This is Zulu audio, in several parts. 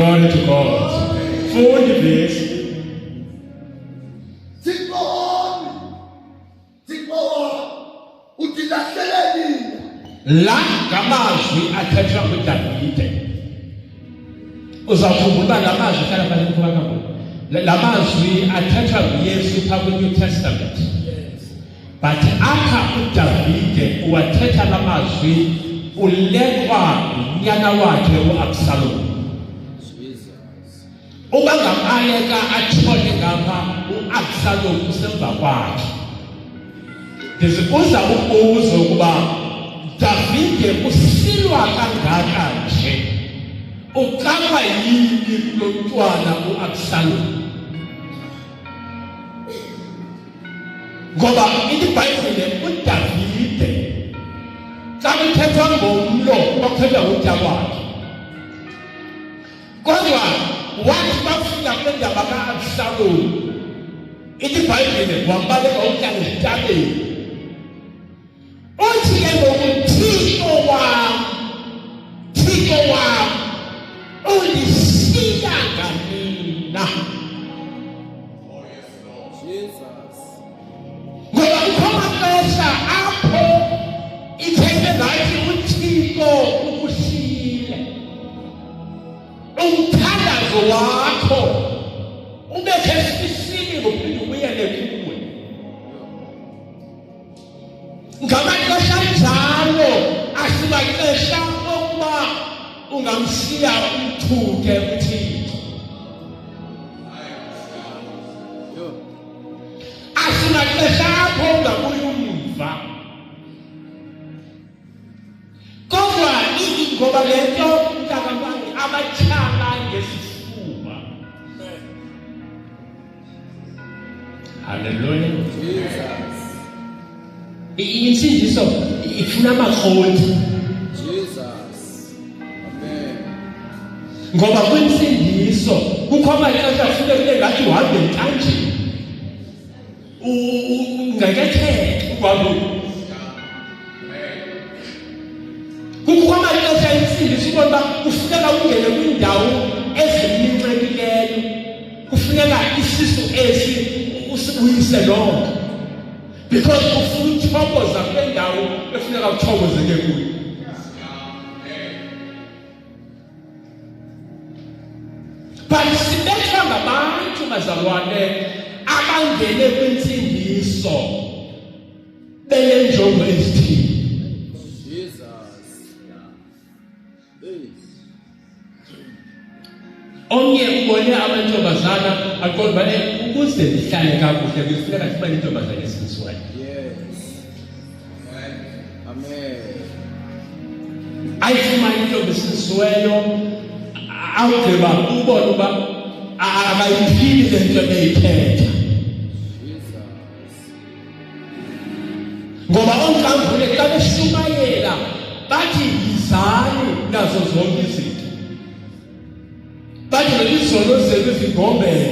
Glory to God. Fundi vesi. La ngamazwi athethwa nguDavide. Uzakhumbula ngamazwi khala phansi kwakho. La mazwi athethwa nguYesu phakathi kweNew Testament. But apha uDavide uwathetha la mazwi ulekwa unyana wakhe uAbsalom. Uba ngamaleka athole ngapha uAbsalom usemva kwakhe. Ndizibuza umbuzo ukuba Davide usilwa kangaka nje uqaba yini kulomntwana uAbsalom? Ngoba iBhayibhile uDavide xa kuthethwa ngomlo kwakuthethwa ngoJakwakhe. Kodwa wathi bafika kwendaba kaAbsalom iBhayibhile wambaleka uhlala esitabeni. Uthi ke ngokuthixo wam ulishiya ngamina. Ngoba kukho amaxesha apho ithethe ngathi uthixo ukushiyile. Umthandazo wakho ubekhe esiswini ngophinde ubuyele kuwe. Ngamaxesha njalo asimaxesha okuba ungamshiya umthuke uthixo. Asimaxesha apho ungabuya umva. Kodwa ngoba le nto mntakabani abatyhala ngesifuba. Hallelujah. Jesus. Insindiso ifuna amakroti. Jesus. Amen. Ngoba kwinsindiso kukho amaxesha afuna kube ngathi uhambe entanjeni. Ungeketheke uhambe. Kukho amaxesha insindiso ubona kufuneka ungene kwindawo ezimincekileyo. Kufuneka isisu esi usibuyise lonke. Because ufuna uthokoza kule ndawo efuneka uthokozeke kuyo. But sibethwa ngabantu bazalwane abangene kwinsindiso benenjongo ezithile. Omnye ubone amantombazana aqonda ukuze ndihlale kakuhle kufuneka sibe intombazana esindiswayo. Yes. Amen. Ayifumana intombi esindiswayo awugqiba ubone uba akayiphili le nto beyithetha. Ngoba onkambule xa beshumayela bathi yizani nazo zonke izinto. Bathi lezizono zenu zigombele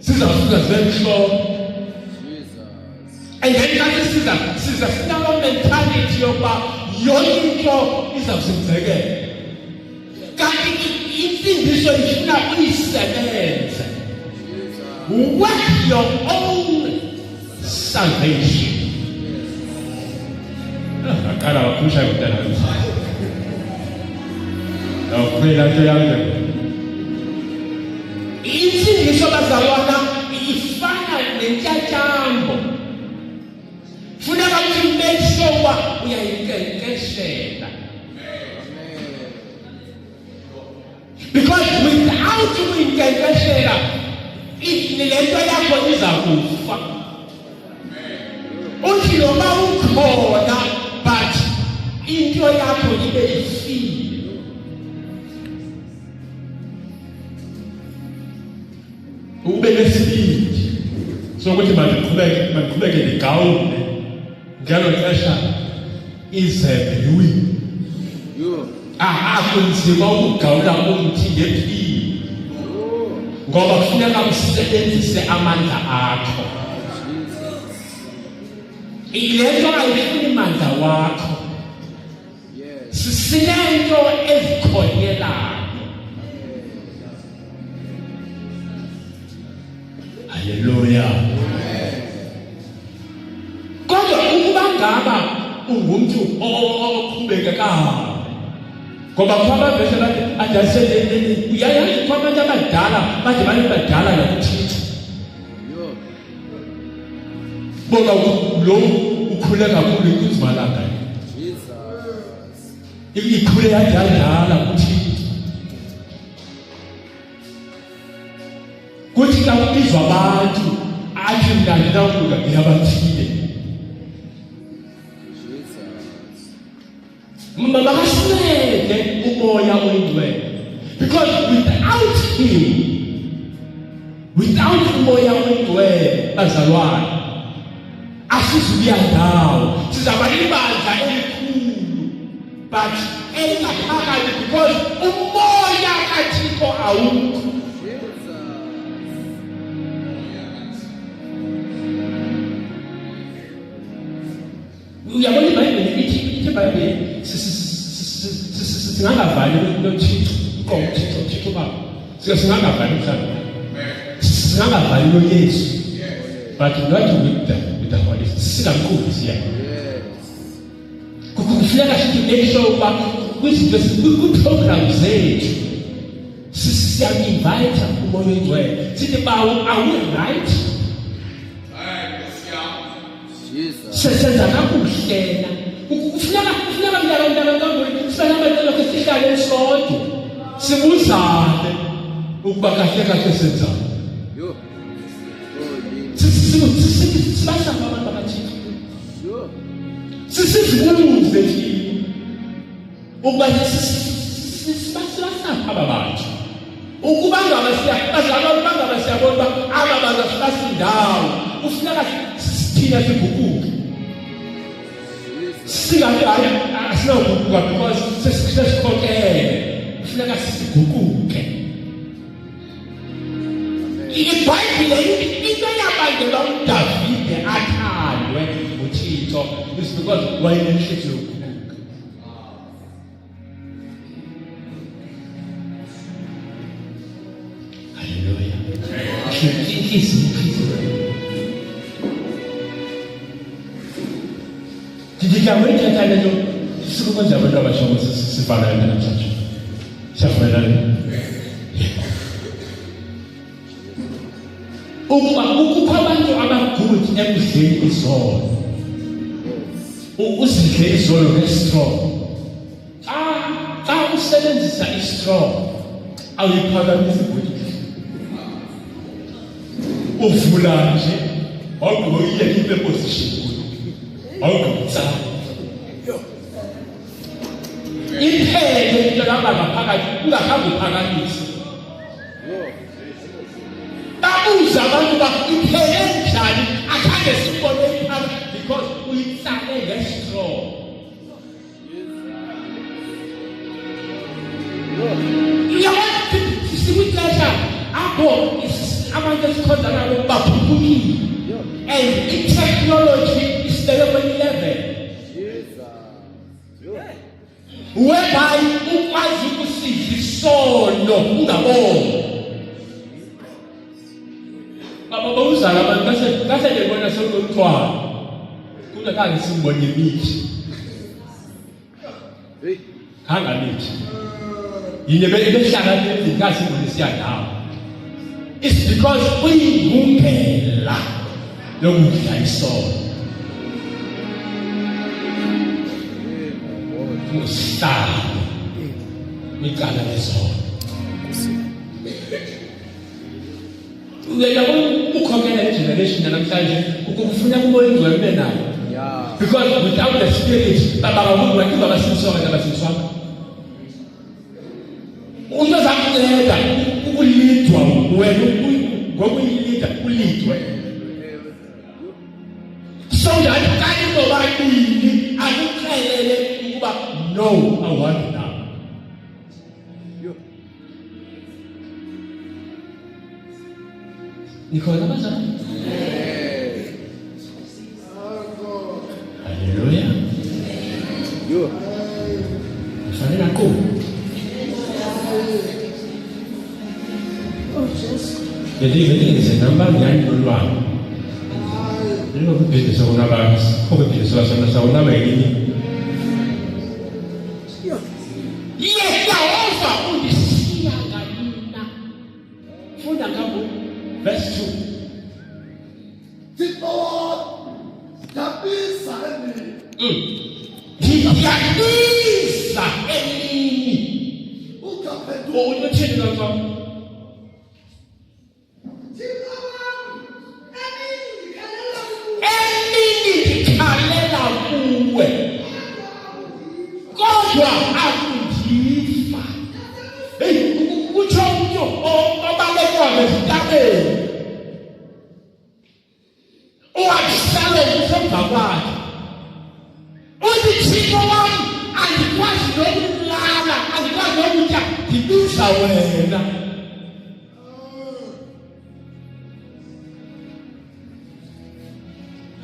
sizafika zemhlophe. And then siza sinama mentality yokuba yonke into izawusenzekela. Kanti insindiso ifuna uyisebenze. Work your own salvation. Akala wakusha kutana. Nakuphela nto yami. Insindiso bazalwana ifana nentyatyambo. Funeka ukuthi make sure uba uyayinkcenkceshela. Because without uyinkcenkceshela le nto yakho iza kufa. Uthi noma ukhona but into yakho ibe ifile. Ube nesibindi sokuthi maqhubeke ligawule ngalo xesha izebe yiwini. Akunzima ukugawula umthi ngephini ngoba kufuneka usebenzise amandla akho. Ile nto ayifuni amandla wakho. Sinento ezikhonyelayo. Hallelujah. Kodwa ukuba ngaba ungumuntu oqhubekayo ngoba kwabavese bathi ajaseleni uyayazi kwabantu abadala bathi abantu badala nokuthitha bona lo ukhule kakhulu izimalanga Jesus ikhule yadala ukuthi kuthi xa ubizwa abantu athi mntana nawukuka ngiyabathile makasineke umoya oyingcwele because without umoya oyingcwele bazalwane asizukuya ndawo sizaba ibandla elikhulu but engaphakathi because umoya kaThixo awukho. Uyabona iBhayibheli ithi iBhayibheli singangavali noThixo uqobo uThixo baba singangavali mhlawumbe singangavali noYesu but not with the Holy Spirit singamqhubi siya kufuneka sithi make sure uba kwizinto kwi-program zethu siyam-invite umoya oyingcwele sithi bawo awu-right senza kakuhle kufuneka mntana sibana abantwana kho sihlale sodwa sibuzane ukuba kahle senzani sibasapha abantu abathile sisizibuze thina ukuba sibasapha aba bantu ukuba ngaba siyabona uba aba bantu asibasindawo kufuneka thina siguguke asinaguguka because sesikhokele kufuneka siguguke. iBhayibheli into yabangela uDavide athandwe nguThixo is because wayenenhliziyo yokuguguka. Hallelujah. Ndikamwe ntatha leyo sikukwenza abantu abasha sifana namhlanje. Siyafanele. Ukuba ukupha abantu abagood ekudleni izolo. Uzidle izolo ngestraw. Xa usebenzisa istraw awuyiphakamisi ukuthi uvula nje awugoyile ibe position awugqitsa iphele into labanga phakathi ungahambi uphakamisa babuza abantu bakuphele njani akhange sibone iphakathi because uyitsale ngestraw. Uyawathi sikuxesha apho abantu esikhonza nabo baphukukile and i-technology is level 11 whereby ukwazi ukusiza isono ungaboni. Baba uzala abantu kahle ngibona sonomthwalo kungakhange simbone imithi hanga mithi yini behlala endlini kasibone siyandawo. It's because uyingumpela lokudla isono usihlala icala lesono uyela ukukhokela igeneration namhlanje ukufuna umoya oyingcwele ube nayo because without the spirit babakabuzwa kiba basinsoka nabasinsoka uzozakunceda ukulidwa wena ngokuyilida ulidwe so that kanye nobabili akuxelele ukuba no I want now. Nikhona bazana? Hallelujah. Fanele aku. Oh Jesus. Jadi senamba yang duluan. Ini aku pilih seorang apa? Aku pilih seorang apa ini? Iya, Yehova ulisiangalina. Funda kamu verse 2. Kabisa Kabisa ini. ukapendula Oh, ini cerita apa? Kalela kuwe kodwa akujiva kutsho umntu obalekwane zitabeni uwahlale kusemva kwakhe uthi Thixo wam andikwazi nokulala andikwazi nokutya ndibiza wena.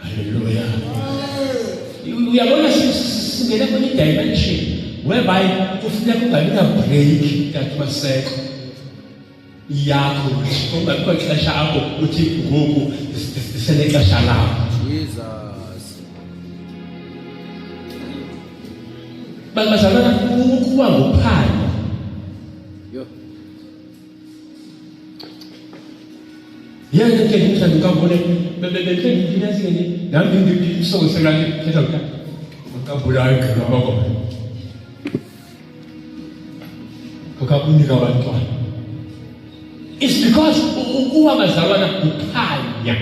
Hallelujah. Uyabona singena kwenye dimension whereby kufuneka ungabi na break kanti maseko yakho ungabikho ixesha apho uthi ngoku selexesha lakho. Jesus. Bazalwana ukuba ngophando Yo. yena ke ngithanda ukambone bebeke ngiyazini nami ngimsokoselana ketha ka ukabulayo ngabako ukabunika abantwana. It's because ukuba bazalwana kukhanya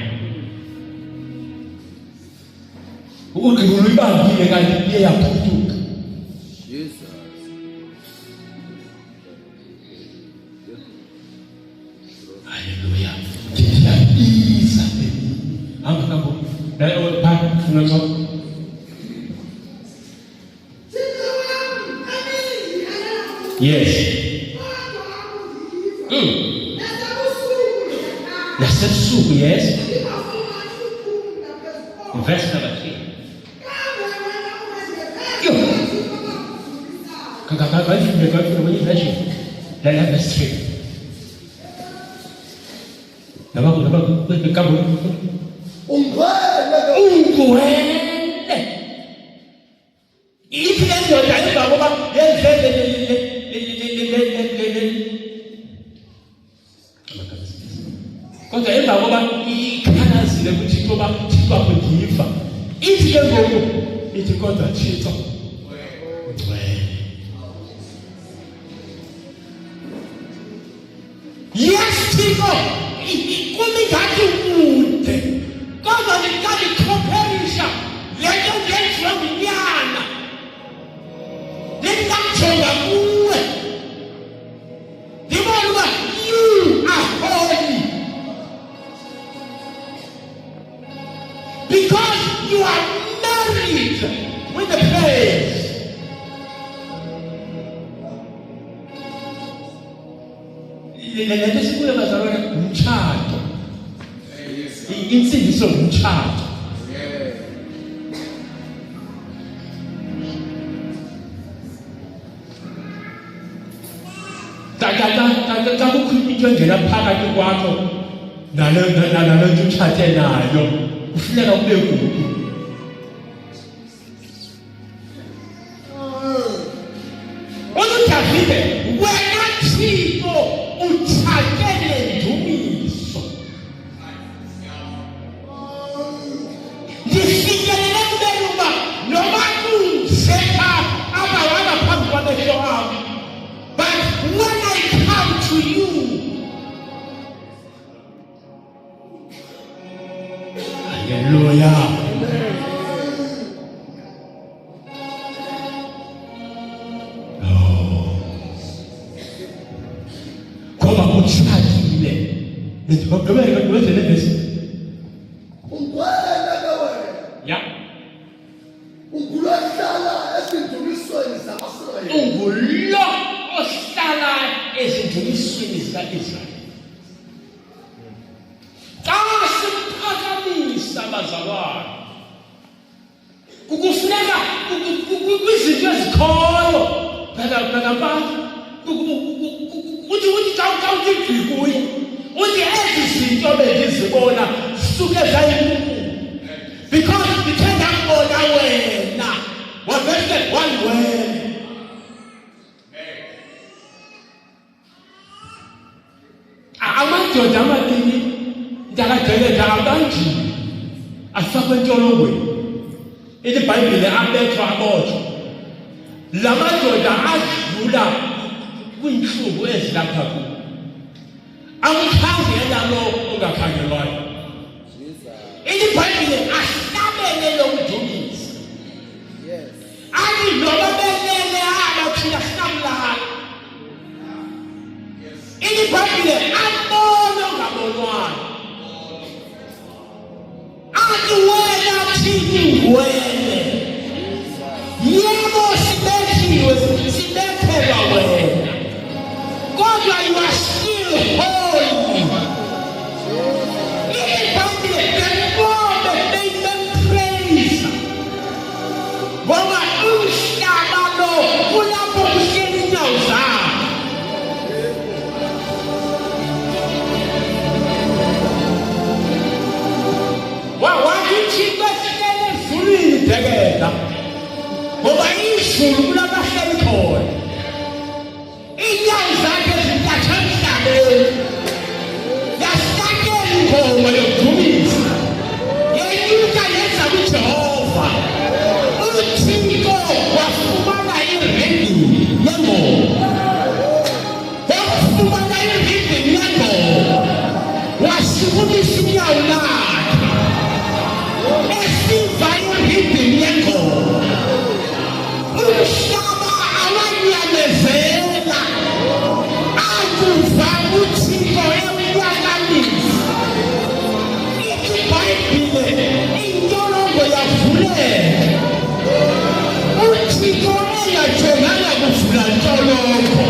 ukugqibula ibambile kanti iye yaphutuka. Jesus. Hallelujah. Ndiyabiza hamba kambo nayo pha ungaxoxa. Yes. Nasebusuku, yes. Verse number 3. Go for the version. Let verse 3. Ungwele. Ithi lendoda emva koba kodwa emva koba ikhalazile kuThixo koba Thixo apho ndiva. Ithi ke ngoku ithi kodwa Thixo ungcwele. Yes, Thixo kumingathi kude kodwa ndikadikhoperisha le nto ngenziwa ngunyana ndingamjonga kuwe ndibona uba you are holy because you are married with the praise. Le nto sikuyo bazalwane umtshato. Insindiso ngumtshato. Xa kukho into engena phakathi kwakho nalo nto utshate nayo kufuneka kube kubi. UDavide wena Thixo utshate nendumiso. Ndifikelele kubeni uba noba kunzeka abawanga phambi kwamehlo am, but when I come to you, hallelujah. Ngoba utshakile. Ngibenzele bese. Ungwele ke wena. Yeah. Ungulohlala ezindumisweni zamaSrayeli. Ungulo ohlala ezindumisweni zika-Israyeli. Xa simphakamisa abazalwane kufuneka kwizinto ezikhoyo uthi xa uthi gqi kuye uthi ezi zibona suke zayinkulu because ndithe ndambona wena wavele wena amadoda amaningi ndakadeleka abanjini afakwe entolongweni iBhayibhile abethwa abotshwa la madoda adlula kwinhlungu ezilapha kuwo amkhangela lo ongakhangelwayo iBhayibhile ahlabele lo mdumisi athi noma belele abathina sinamlala iBhayibhile ambona ongabonwayo athi wena thini wena yebo sibethelwa wena kodwa you are still holy iBhayibhile bebonke beyimpraise ngoba umhlaba lo kulapho kuhleli inyawo zakho wathi uThixo ehlele ezulwini dekela ngoba izulu kulabahleli khona inyawo zakhe zintatha emhlabeni yasakela ingoma yokudumisa yenyuka yenza kuJehova uThixo wafumana iringi yengoma wafumana iringi yengoma wasukumisa inyawo lakhe esiva iringi yengoma umhlaba awanyamezela akuva uThixo emnyakamisa iBhayibhile intolongo yavuleka uThixo engajonganga kuvula ntolongo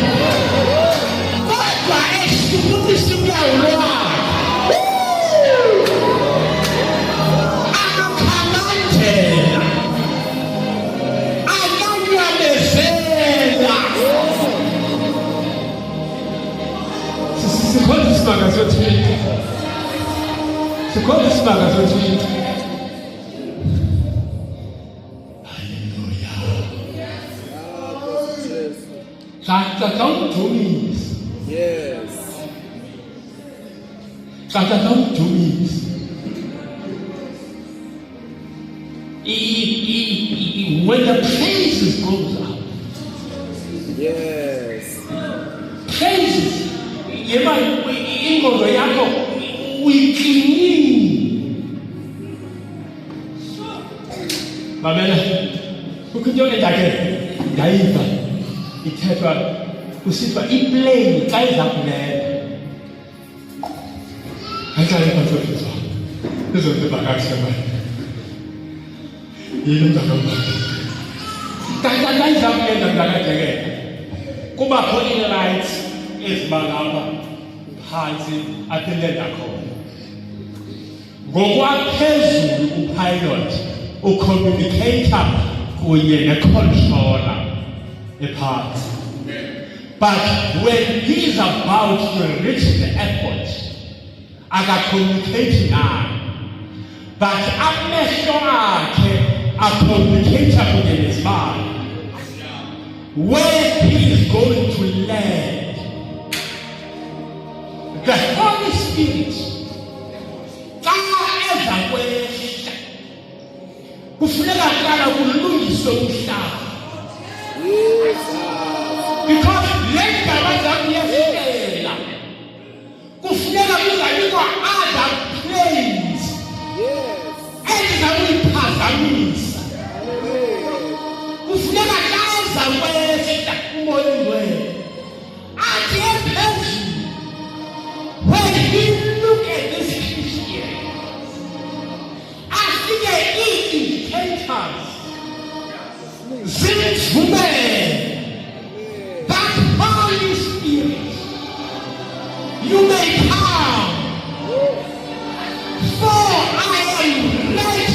kodwa eshukumisa unyawo lwakhe akakhamandela akanyamezela sikhona isimanga sothini sikhona isimanga sothini Tata umdumisi tata umdumisi when the praises goes up praises yema ingqondo yakho uyiklinini mamela kukho into endake ndayiva ithethwa kusithiwa iplane xa iza kulela hayihlale phantsi izothi bakakuhle manje yini mntakamanje xa iza kulela mntakadekela kubakho ii-lights eziba lapha phantsi apho ilenda khona ngokwaphezulu upilot ucommunicator kunye necontroller ephantsi but when he is about to reach the airport akacommunicate nayo but amehlo akhe acommunicator kunye nezibane where he is going to land. The Holy Spirit xa eza kwehla kufuneka kuqala kulungiswe umhlaba because le ndaba zakuyehlela kufuneka kuzabikwa other planes eziza kuyiphazamisa kufuneka xa eza kwehla umoya ingcwele athi ephezulu when he look at this Christian afike ii-indicators zimvumele that Holy Spirit you may come for I am ready.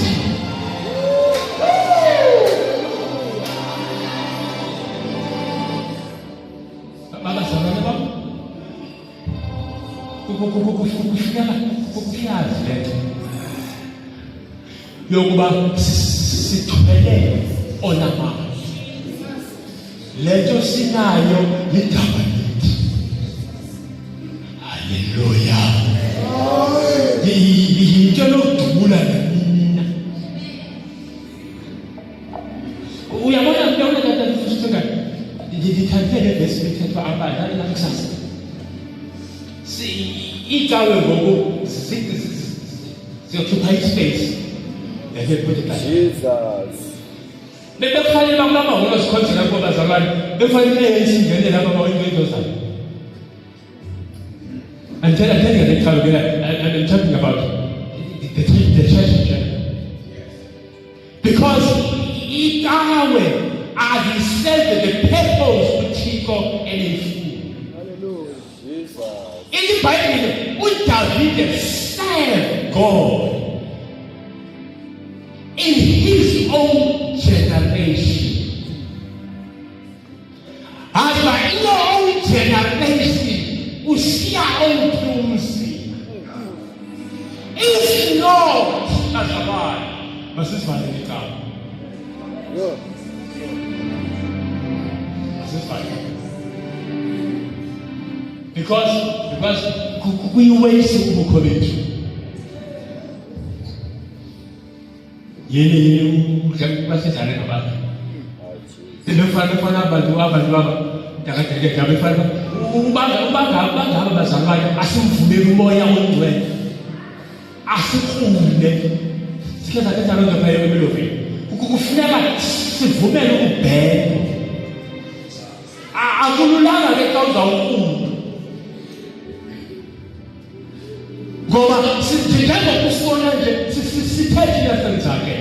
Baba sabana baba kukuyazi lento yokuba sithwele onamazwi. Lento sinayo ligama lithi. Haleluya. Yinto lokudubula nina. Uyabona kata kusithoka. Ngithathele bese mthethwa abadala nakusasa. Igawe ngoku siyokhipha ispace. Yake put Jesus. Bekufanele bakulama ngoba sikhonze lapho bazalwane. Bekufanele isingene lapha into zayo. I'm telling you the time I'm talking about the church in general. Because ikawe azisenze the purpose kuthixo elikhulu. Hallelujah. Jesus. In the Bible, uDavid served God in his own generation. As by your own generation, usiya omthunzi. If not, as a man, masisifane igama. Yo. Masisifane. Because kuyiwaste ubukho bethu. Yini basizane nabantu. Sebefana abantu takateke befana ubanga bazalwane asimvumela umoya ongcwele. Asikhule. Sike sathetha lonto phaya emelofini. Kufuneka sivumele ukubheka. Akululanga ke xa uzawukhula. Ngoba sithanda ukufona nje sithethe yasenzayo.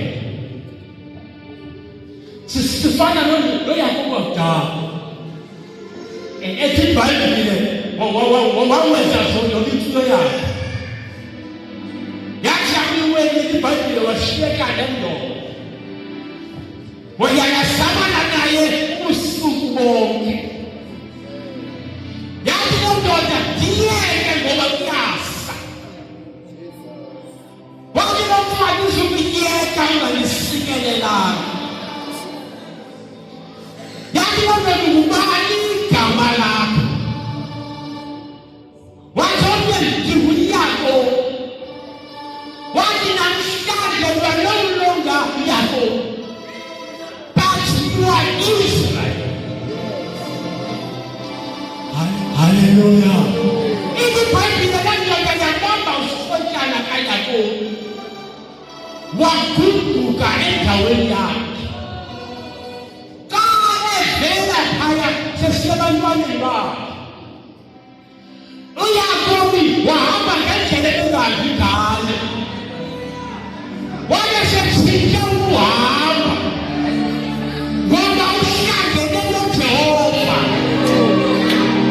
Sifana noYakobo kudala. Ethi iBhayibhile wawenza zonke into yakhe. Yathi akuyiwele iBhayibhile washiyeka lendoda. Wayasabana naye ubusuku bonke. Yathi lendoda diyeke ngoba kuyasa. Wathi nomfana uzokuyeka ungalisikelelanga. Yathi lonto ngubani igama lakho. Wathi ngiyako. Wathi namhlanje walolonga yakho. But you are Israel. Hallelujah. Ithi Bible landoda yabamba usikhotshana kaYakho. Waguduka endaweni yakhe. Sesiyabantwaneni bakhe. uYakobi wahamba ngendlela engazi ngayo. Wayesetshintshe ukuhamba ngoba uhlangene noJehova.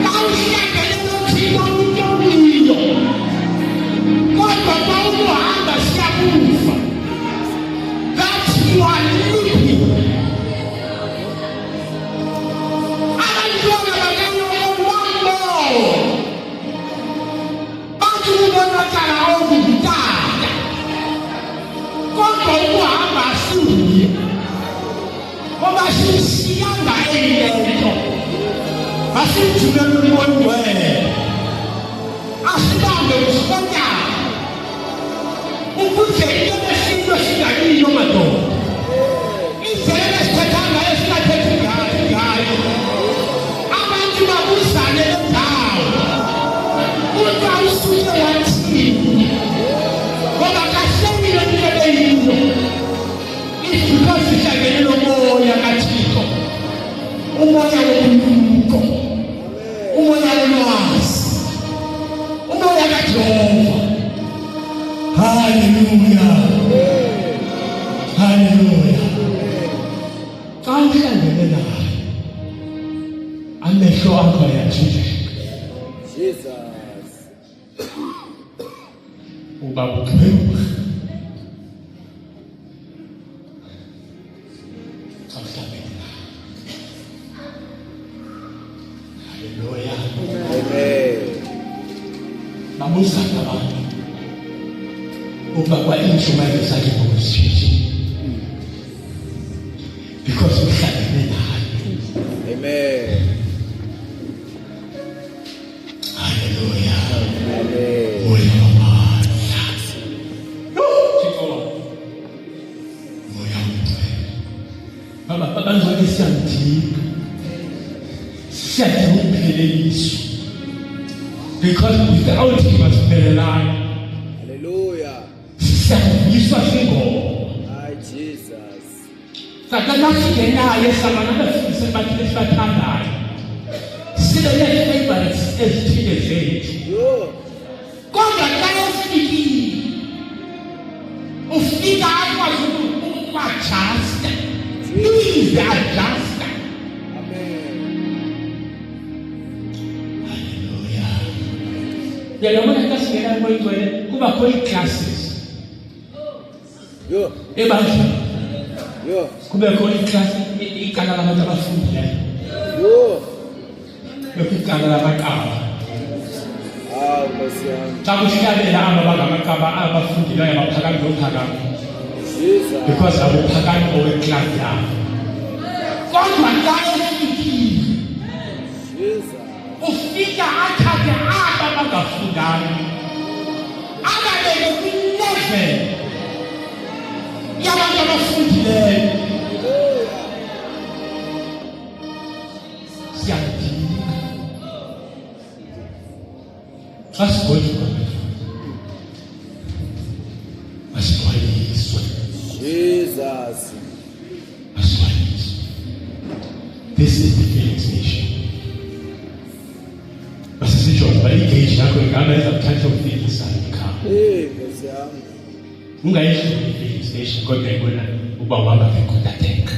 Xa uhlangene noThixo uNkulunkulu, kodwa xa ukuhamba siyakufa. That you are living. Siyanga elento asijule umbondwe asibambe usibanya ukuze into esinto singayiyo madoda indlela esithanga esingathethe ngayo abantu babuzane lendawo uthi usuke wathini ngoba kahlelile into leyiyo because sihlangene nomoya kaThixo. Umoya wobuntu, umoya wolwazi, umoya kaJehova. Hallelujah. Hallelujah. Xa uhlangene naye, amehlo akho ayatshintsha. Jesus. Uba buqhelu. babuza abantu ukuba kwa-intshumayelo zakhe ngokusitsha because uhlangene naye. Amen. Hallelujah. Amen. Moya wamandla. Thixo moya wamandla. Abantwana siyadinga ukupheleliswa because without him asiphelelani. Hallelujah. Siyadingiswa singoma. Hi, Jesus. Sakana singenayo samana bafundise abantu esibathandayo. Sibele favorites ezithile zethu. Yo. Kodwa xa ufikile ufika akwazi ukuadjusta. Please adjust. Amen. Hallelujah. Yabona xa singena kwigcwele kuba khona classes. Yo. Ebandleni Yo. kube khona iclass igala labantu abafundileyo. Yo. Lokhu igala labaqaba. Ah, Nkosi yami. Xa kuhlabela aba bangamaqaba abafundileyo abaphakami nophakami. Jesus. Because abuphakami owe-class yabo. Kodwa xa ufikile Jesus. ufika athathe aba bangafundanga ababeke kwi-level yabantu abafundileyo. Hallelujah. Siyadinga xa sigodliwa masikwaliswe Jesus. masikwaliswe. This is the Phoenix Nation. Masisitsho uba igage yakho ingaba izakuthatha ukufikisa ikhaya. Nkosi yami. Ungayidluli i-Phoenix Nation kodwa ibona uba uhamba ngekhontateka.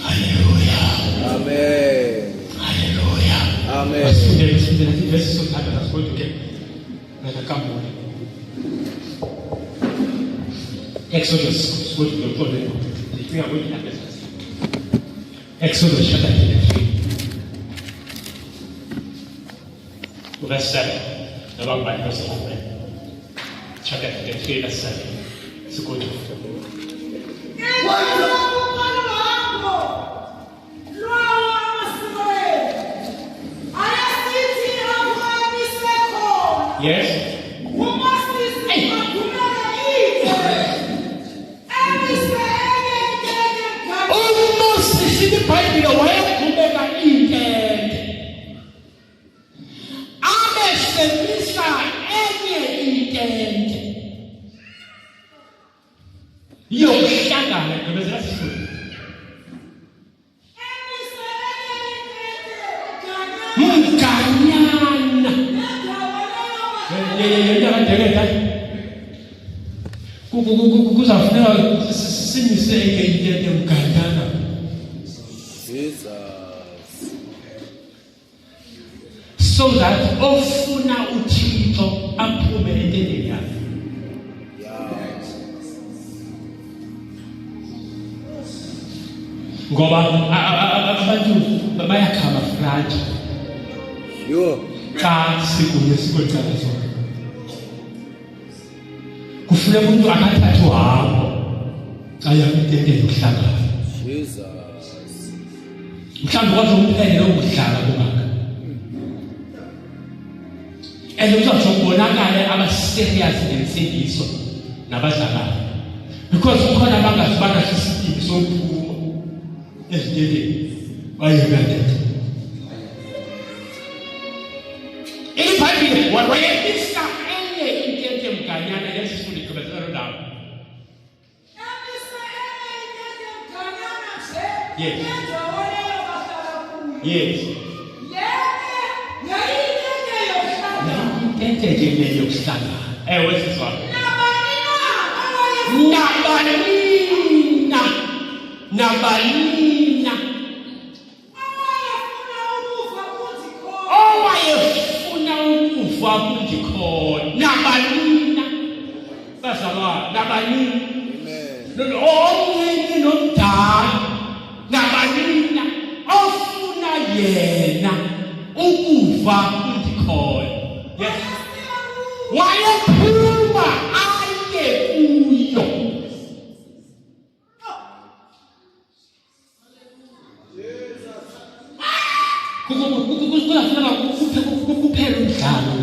Hallelujah. Amen. Hallelujah. Amen. Masifundele nathi ivesi sothanda nasigoduke nakakambule. Exodus sigoduke uxolele. Ndicinga ukuthi nabeza. Exodus chapter 33. Verse 7. Noma ngubani osekhona. Chapter 33 verse 7. Sigoduke. Yes. Almost isidi Bible wayaqhubeka intente. Abesemisa enye intente. Yokuhlangana ngebezela sifuna. Mganyana. Kuzafuneka simise intente mganyana. Jesus. So that ofuna uThixo aphume entendeni yakhe. Yeah. Ngoba abantu bayakhama frati Yo. xa sikunye sikoqala sonke. Kufuneka umuntu akathathe uhambo xa yakutendeni ukuhlangana. Jesus. Mhlawumbe kwazi umphendle ukudlala kubaka. And uzawuthi kubonakale aba-serious ngensindiso nabadlalayo. Because kukhona abangazibanga isisitibi sokuphuma ezintendeni bayekandela. IBhayibhile wayemisa enye intente mganyana yesifunda igqibezelo ndawo. Yes. Yes. Intente nje leyo yokuhlangana. Ewe sisona. Nabalina. Owayefuna ukufa kundikhona. Nabalina. Bazalwa, nabalina. Amen. Omncinci nomdala. Nabalina. Ofuna yena ukufa kundikhona. Yes. Wayephuma aye kuyo. Kufuneka kuphela umdlalo.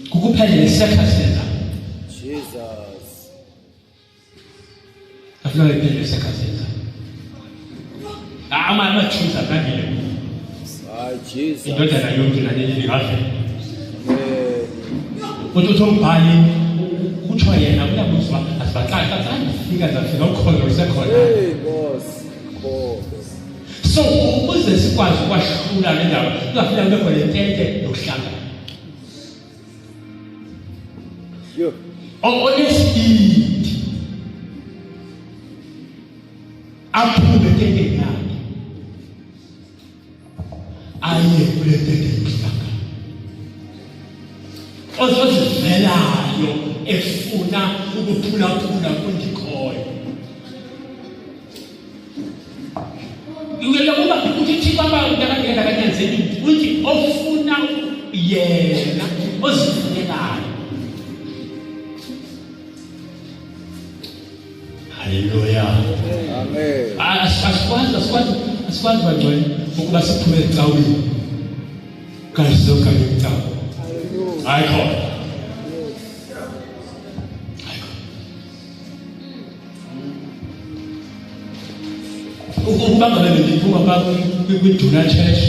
Kukuphela lesekhasenza. Jesus. Afuneka iphele lesekhasenza. Ama-truth akangile. Hayi Jesus. Indodana yonke naleli likavela. Amen. Uthi umbhali kuthiwa yena uyabuzwa asibaqala zafika ukholo usekhona. Hey boss. Kholo. So ukuze sikwazi ukwahlula le ndaba kuzafika kube khona intente yokuhlangana. Yo. Onesibindi aphume ententeni yakhe aye kule ntente yokuhlangana. Ozozivelayo efuna ukuphulaphula kundikhoyo. Uyokuba ukuthi baba ngakangena kanyanzeli uthi ofuna yena ozivelayo. Hallelujah. Amen. Asikwazi bangcwele ukuba siphume ecaweni. Kazizoka ngecawe. Ayikho. Ukuba ngabe ngiphuma pha kwi-Duna Church,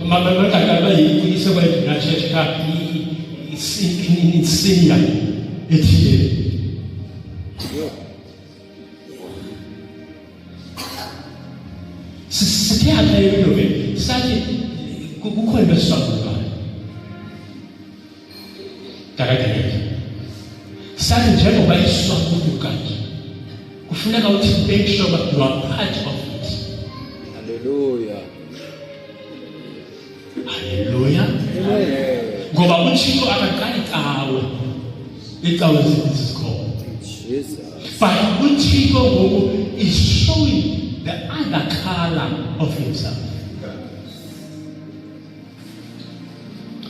mabakaka bayise kwa-Duna Church ka isinya ethile. Sithe apha eLobe sathi kukhona into esiswabulayo. Takadaleke. Sathi njengoba iswabuluka nje kufuneka uthi make sure that you are part of it. Hallelujah. Hallelujah. Amen. Ngoba uThixo akaqali cawe. Icawe zisikhona. Jesus. But uThixo ngoku is showing the other color of himself.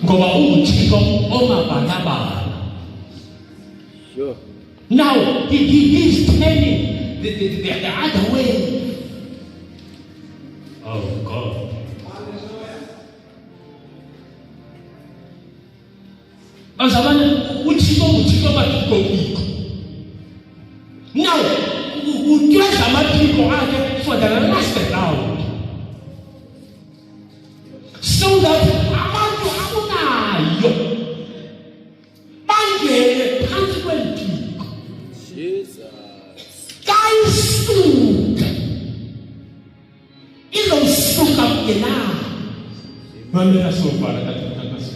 Ngoba uThixo omabhalabhala. Sure. Now he's turning the other way. Oh God. Azabana uThixo bathikopiko. Now utyeza amaphiko akhe for the last round. So that abantu akunayo bangene phansi kwempiko. Jesus. Kayisuka izosuka yena mamela sobala kaThixo.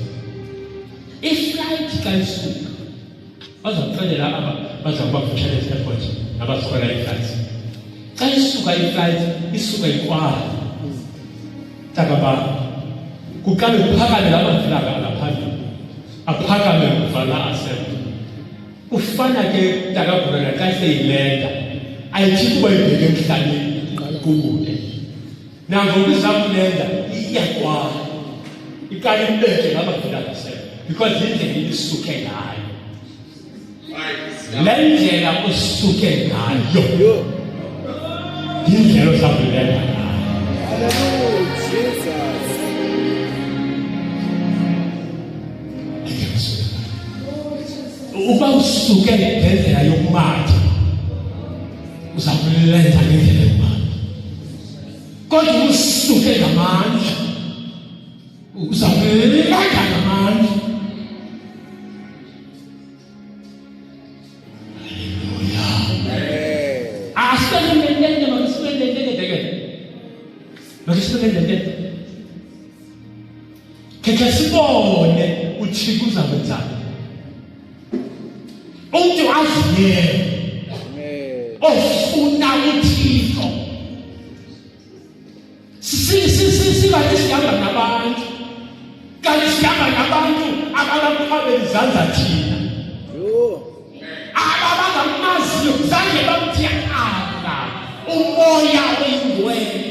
Iflight kayisuka bazakuxelela aba bazakubavuthela e-airport nabasokola iflight. Kayisuka iflight isuka ikwala takaba kuqale kuphakame lamafilaka alaphambili aphakame kuvala asembe. Ufana ke takabhulana xa seyilenda ayithi kuba ibheke emhlaneni kude nangoku izakulenda iyakwala iqale ibeke lamafilaka asembe because indlela ilisuke ngayo. Le ndlela usuke ngayo Yo. indlela osabulela ngayo. Hallelujah. Jesus. Uba usuke ngendlela yokumatha uzakulenza ngendlela yokumatha. Kodwa usuke ngamandla uzakulenza ngamandla. Makisibende keke sibone uThixo uzawenzani. Umuntu aziye Amen. ofuna uThixo singathi sihamba nabantu kanti sihamba nabantu ababaphabela izandla thina Yo. abangamaziyo zange bamuthi ala umoya oyingcwele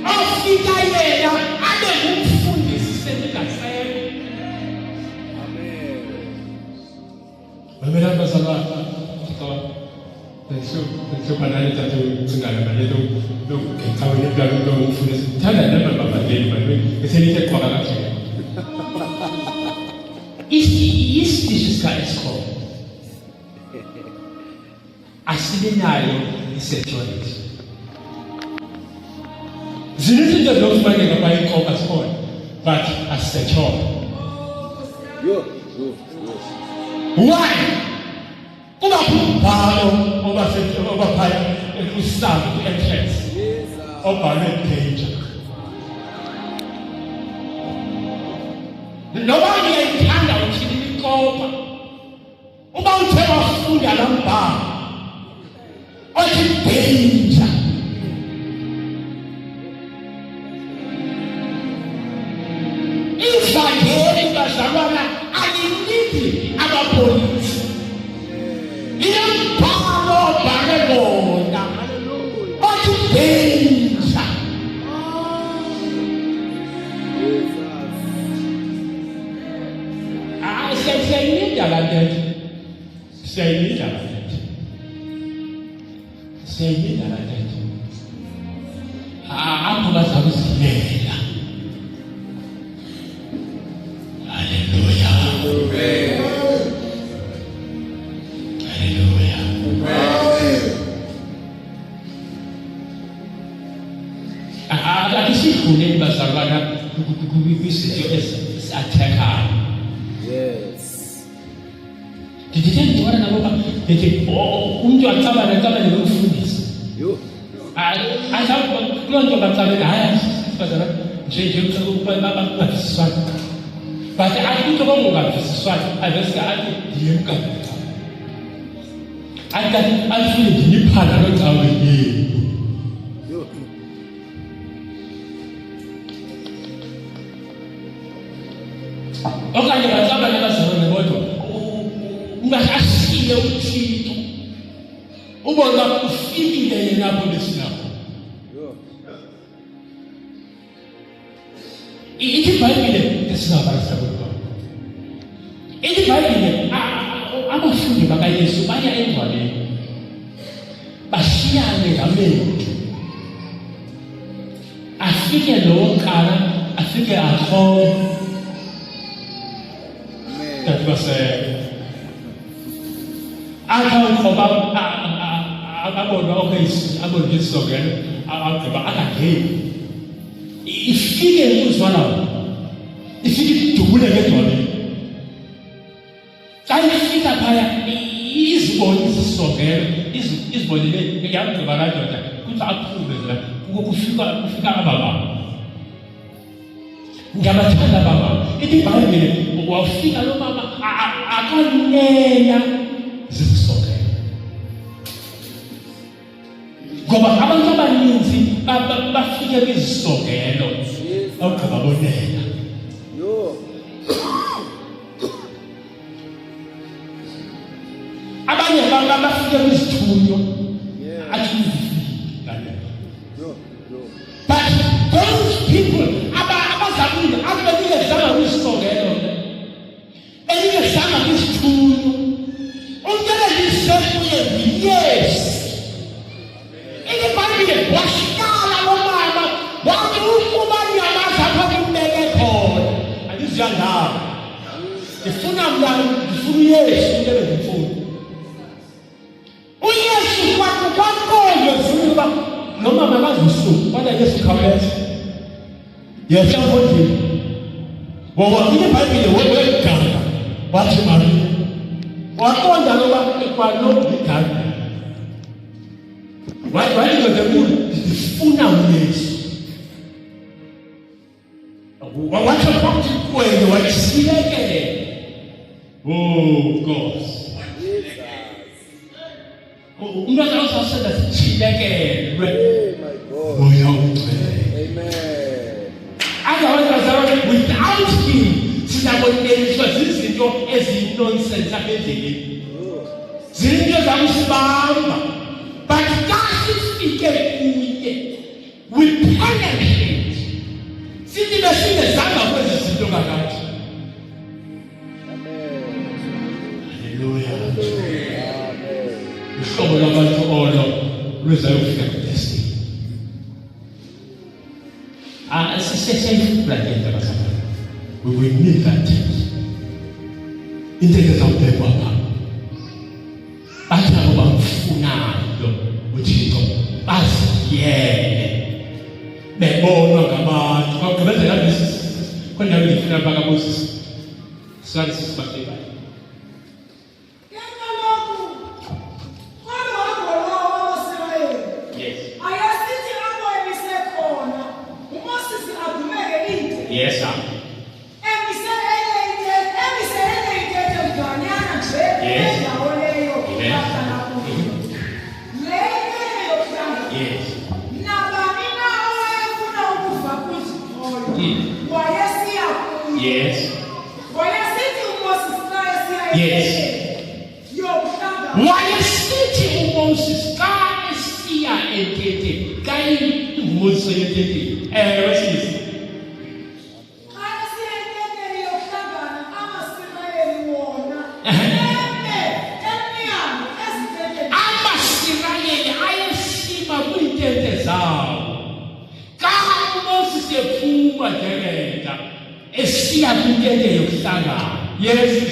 ofika yena abe ngumfundisi senikasenga So banana tatu singala banana do kawan ni biar do funes. Tanda nama bapa dia mana? Kesini kita kuat agak saja. Is this guy is called? Aslinya itu sexuality. Zina tidak harus banyak apa yang kau kasih, but as sexual. Yo. Why? Kau pun baru, kau payah usah entrance, kau baru danger. Nobody yang tanda ucap kau, kau baru cakap food dalam bar, ucap danger. Israel Barcelona aliniti ama polisi. Yang palo Barcelona. Oji benza. Saya ini jalan dia. Aku tak tahu sih. Kuning bahasa Arab, kuku itu attacker. Yes. Jadi dia orang nama apa? Jadi untuk ancaman yang berfungsi. Yo. Ancaman untuk ancaman yang bahasa Arab. Jadi kalau apa sesuatu. Pada aku tu orang bukan sesuatu. Ada sekali dia bukan. Ada dia pada orang tahu ini. Okanye bazaba nabazalwane bodwa ungashashile uThixo ubona ufikile yena lapho lesinapho iBhayibhile lesinabasa kodwa iBhayibhile abafundi bakaYesu baya endlwaneni bashiyane ngameni afike lo nkana afike akho that was I come about about this again. I came. If you can lose one out, if you do it again, I think that is born is so good. Is born the young to Barajota. Who's up to the who figure about Gamatana Baba. It is by me. Wafika lo mama akanena zisoke ngoba abantu abaninzi bafike bezisokelo awukababonela Yo. abanye bafike bezithunywa athi Yo. but those people abazamile ababike zama kwisokelo Sama kwisithunywa ungena lisebuye yes iBhayibhile washikala lomama wathi ukuba nyamaza apha kumbeke khona aliziyandaba ngifuna mntana ngifuna uYesu into ebengifuna uYesu kwakukonyo zinuba nomama akazusuku kodwa Yesu khawuleza yesa mfondini ngoba iBhayibhile wegama wathi Maria waqonda loba kwalobhigana wathi ngodemulu sifuna uYesu wathi kwathi kwena wayisilekele oh God umntwana osasenda sichilekele My God. moya ungcwele Amen. otherwise without him sizaboniswa zizinto eziyinonsense apha endleleni zinto zakusibamba but xa sifike kuye we penetrate sithi besingezanga kwezi zinto kakade Amen. haleluya Amen. ihlobo labantu lwezayofika kudestiny. Siyayifuna le nto abazalwane. We will need that text. Into ezawubhekwa pha. Bathi abo bamfunayo uThixo baziyele bebonwa ngabantu. Kwakubenzela lesi khona ngifuna bakaMoses. Sali sisibatheka. Yes, sir. Yes. Yes. Wayesithi uMoses ka esiya entete kayi uMoses entete wesizwe Amasirayeli ayesima kwintente zawo ka uMoses ephuma njengenja esiya kwintente yokuhlangana Yesu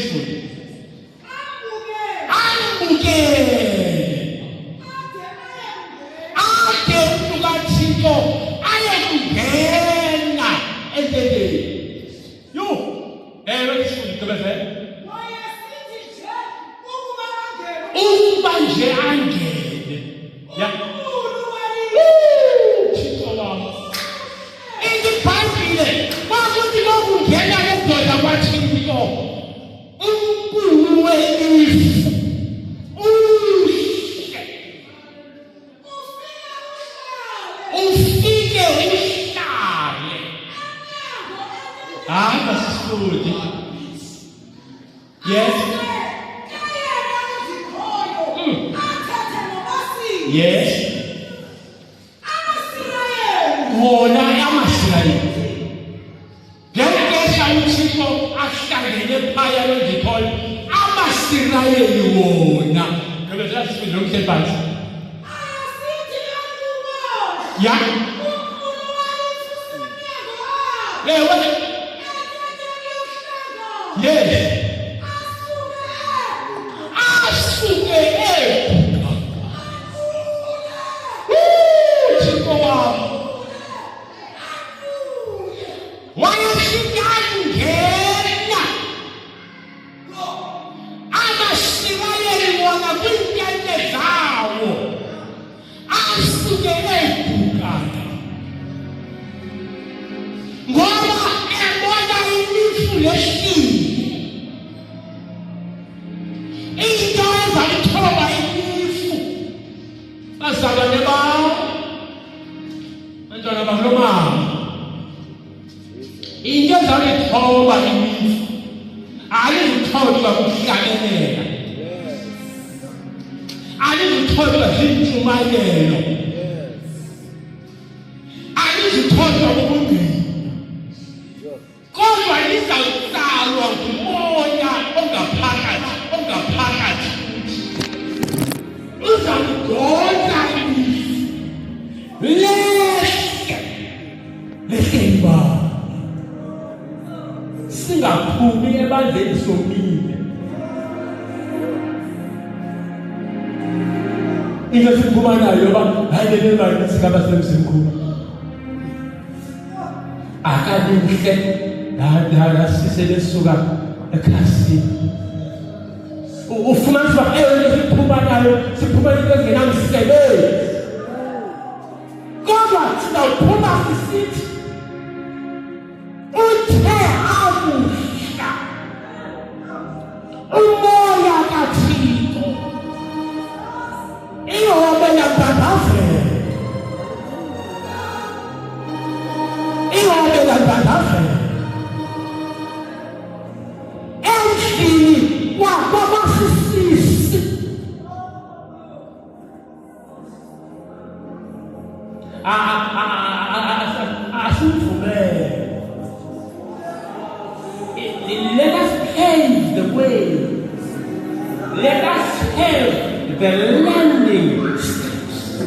Let us pave the way. Let us have the landing steps.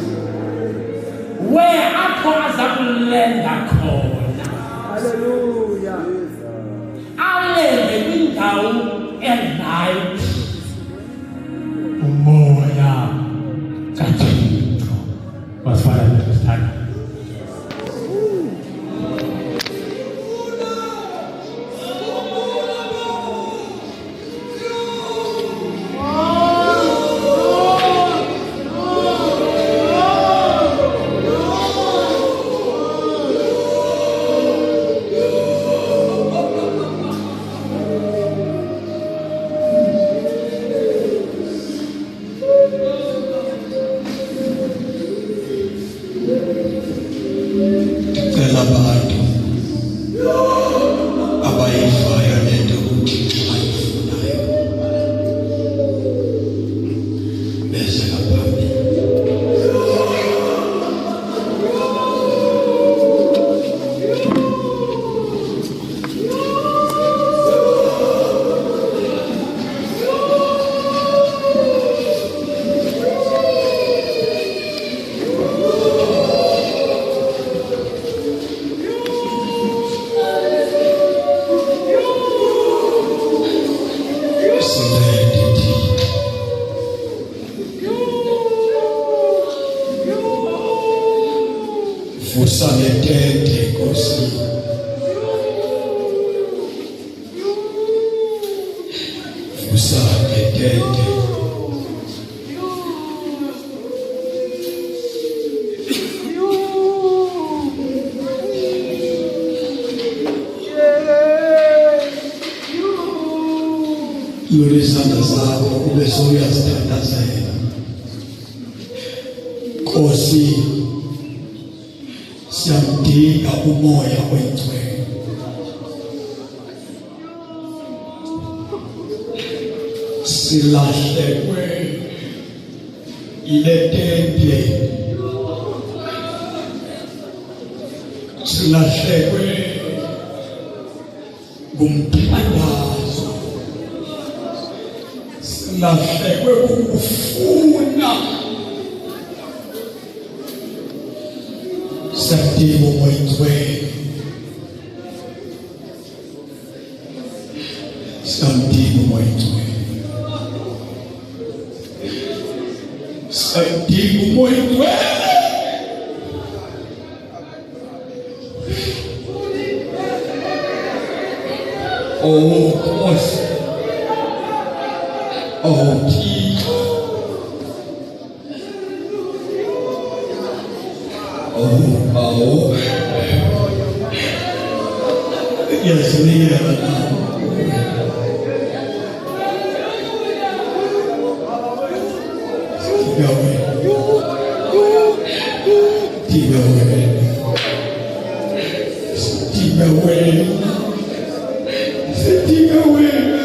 where apho azakulenda khona. Hallelujah. Alende kwindawo right umoya kaThixo wasifana nesithanda. Fusanetete così. Fusanetete. Yulizana zako ubezoya zithandazela. Kosi siyamdinga umoya oyingcwele. Silahlekwe ile tente, silahlekwe ngumthandazo, silahlekwe ukufuna. Siyamdinga umoya oyingcwele, siyamdinga umoya oyingcwele, siyamdinga umoya oyingcwele. Oh Nkosi, oh Thixo, oh yazinikela nawe. Sidinga wena, sidinga wena, sidinga wena,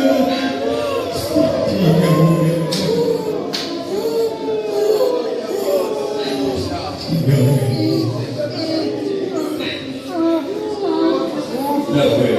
sidinga wena.